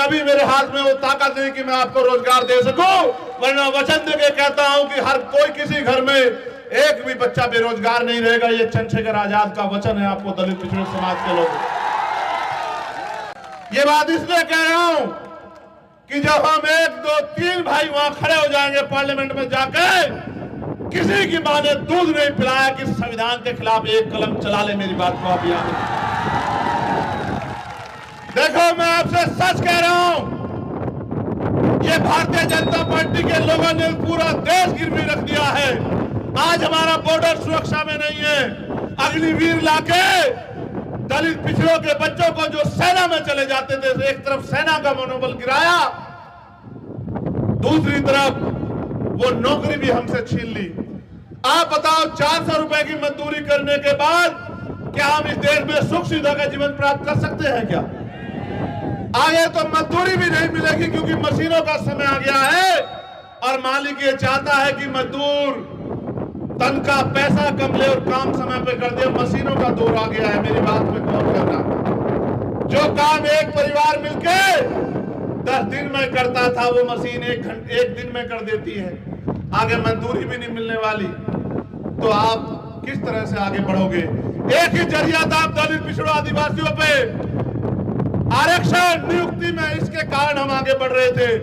अभी मेरे हाथ में वो ताकत नहीं कि मैं आपको रोजगार दे सकूं, वरना वचन देके कहता हूं कि हर कोई किसी घर में एक भी बच्चा बेरोजगार नहीं रहेगा। ये चंद्रशेखर आजाद का वचन है आपको दलित पिछड़े समाज के लोगों। ये बात इसलिए कह रहा हूं कि जब हम 1, 2, 3 भाई वहां खड़े हो जाएंगे पार्लियामेंट में जाकर, किसी की मां ने दूध नहीं पिलाया कि संविधान के खिलाफ एक कलम चला ले। मेरी बात को आप याद रखें। देखो मैं आपसे सच कह रहा हूं, ये भारतीय जनता पार्टी के लोगों ने पूरा देश गिरवी रख दिया है। आज हमारा बॉर्डर सुरक्षा में नहीं है। अग्निवीर लाके दलित पिछड़ों के बच्चों को जो सेना में चले जाते थे, एक तरफ सेना का मनोबल गिराया, दूसरी तरफ वो नौकरी भी हमसे छीन ली। आप बताओ 400 रुपए की मजदूरी करने के बाद क्या हम इस देश में सुख सुविधा का जीवन प्राप्त कर सकते हैं क्या? आगे तो मजदूरी भी नहीं मिलेगी क्योंकि मशीनों का समय आ गया है और मालिक ये चाहता है कि मजदूर तन का पैसा कम ले और काम समय पे कर दे। मशीनों का दौर आ गया है। मेरी बात पे गौर करना। जो काम एक परिवार मिलके 10 दिन में करता था, वो मशीन एक दिन में कर देती है। आगे मजदूरी भी नहीं मिलने वाली, तो आप किस तरह से आगे बढ़ोगे? एक ही जरिया था आप दलित पिछड़ों आदिवासियों पे आरक्षण नियुक्ति में, इसके कारण हम आगे बढ़ रहे थे।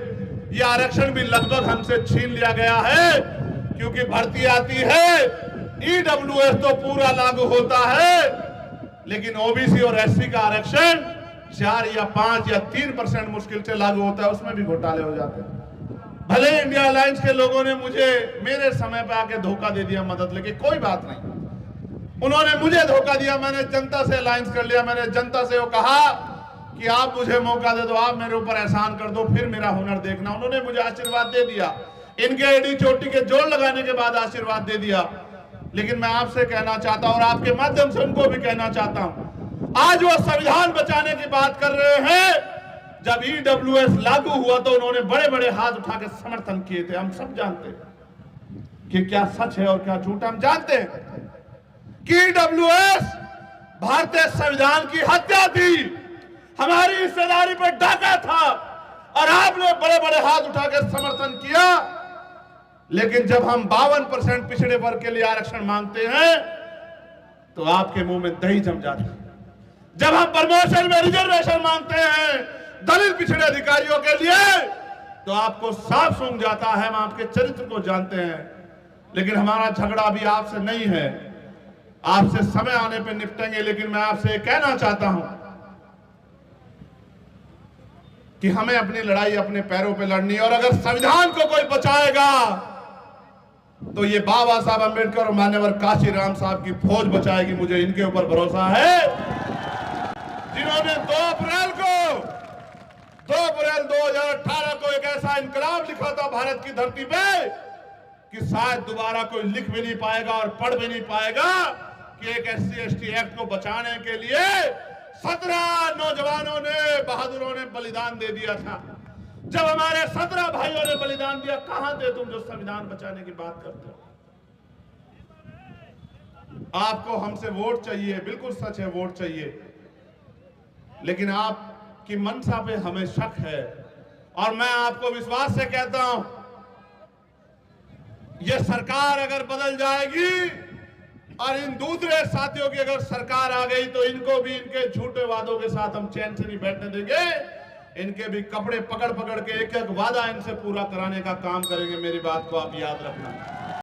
ये आरक्षण भी लगभग हमसे छीन लिया गया है क्योंकि भर्ती आती है, ईडब्ल्यूएस तो पूरा लागू होता है, लेकिन ओबीसी और एससी का आरक्षण 4 या 5 या 3% मुश्किल से लागू होता है, उसमें भी घोटाले हो जाते हैं। भले इंडिया अलायंस के लोगों ने मुझे मेरे समय पे आके धोखा दे दिया मदद लेके, कोई बात नहीं। उन्होंने मुझे धोखा दिया, मैंने जनता से अलायंस कर लिया। मैंने जनता से वो कहा कि आप मुझे मौका दे दो, आप मेरे ऊपर एहसान कर दो, फिर मेरा हुनर देखना। उन्होंने मुझे आशीर्वाद दे दिया, इनके एडी चोटी के जोड़ लगाने के बाद आशीर्वाद दे दिया। लेकिन मैं आपसे कहना चाहता हूं और आपके माध्यम से उनको भी कहना चाहता हूं, आज वो संविधान बचाने की बात कर रहे हैं। जब ईडब्ल्यूएस लागू हुआ तो उन्होंने बड़े बड़े हाथ उठा के समर्थन किए थे। हम सब जानते हैं कि क्या सच है और क्या झूठ। हम जानते हैं कि ईडब्ल्यूएस भारतीय संविधान की हत्या थी, हमारी हिस्सेदारी पर डाका था और आपने बड़े बड़े हाथ उठा के समर्थन किया। लेकिन जब हम 52% पिछड़े वर्ग के लिए आरक्षण मांगते हैं तो आपके मुंह में दही जम जाती है। जब हम प्रमोशन में रिजर्वेशन मांगते हैं दलित पिछड़े अधिकारियों के लिए तो आपको साफ सूंघ जाता है। हम आपके चरित्र को जानते हैं, लेकिन हमारा झगड़ा भी आपसे नहीं है। आपसे समय आने पर निपटेंगे। लेकिन मैं आपसे कहना चाहता हूं कि हमें अपनी लड़ाई अपने पैरों पे लड़नी है और अगर संविधान को कोई बचाएगा तो ये बाबा साहब अंबेडकर और मान्यवर काशीराम साहब की फौज बचाएगी। मुझे इनके ऊपर भरोसा है, जिन्होंने 2 अप्रैल 2018 को एक ऐसा इनकलाब लिखा था भारत की धरती पे कि शायद दोबारा कोई लिख भी नहीं पाएगा और पढ़ भी नहीं पाएगा कि एक SC/ST एक्ट को बचाने के लिए 17 नौजवानों ने, बहादुरों ने बलिदान दे दिया था। जब हमारे 17 भाइयों ने बलिदान दिया, कहां थे तुम जो संविधान बचाने की बात करते हो? आपको हमसे वोट चाहिए, बिल्कुल सच है, वोट चाहिए, लेकिन आपकी मनसा पे हमें शक है। और मैं आपको विश्वास से कहता हूं, यह सरकार अगर बदल जाएगी और इन दूसरे साथियों की अगर सरकार आ गई तो इनको भी इनके झूठे वादों के साथ हम चैन से नहीं बैठने देंगे। इनके भी कपड़े पकड़ पकड़ के एक एक वादा इनसे पूरा कराने का काम करेंगे। मेरी बात को आप याद रखना।